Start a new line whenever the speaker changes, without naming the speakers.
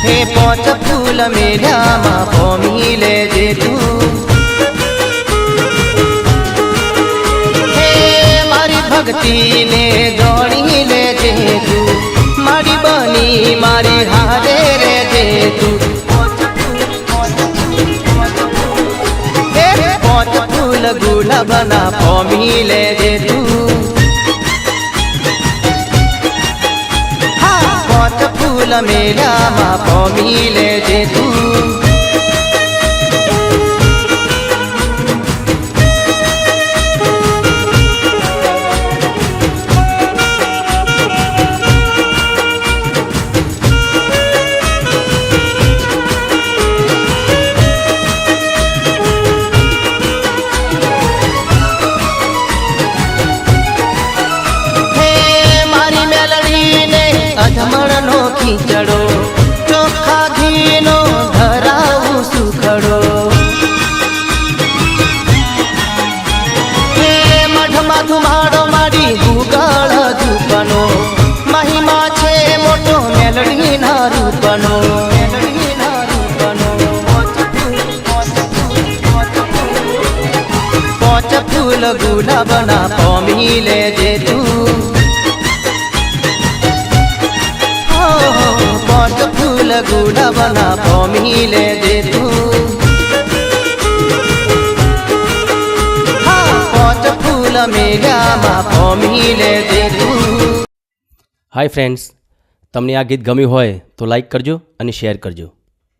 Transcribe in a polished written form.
हे पोच फूल मेल्या मा पोमी लेजे तू हे मारी भक्ति ने जोड़ी लेजे तू मारी बनी मारी हारे रेजे तू हे पोच फूल गुलाबना पोमी लेजे तू फूल मेल्या मा पोमी लेजे तू अधमणनो खींचड़ो चोखा घीनो धराऊ सुखड़ो हे मठमा धुमाड़ो मारी गुगल धूपनो महिमा छे मोटो मेलडी ना रूपनो पोच फूल गुलाबना पोमी लेजे तू पोच फूल गुलाबना पोमी लेजे तू पोच फूल मेल्या मा पोमी लेजे तू।
हाय फ्रेंड्स, तमने आ गीत गम्युं होय तो लाइक करजो અને શેર કરજો।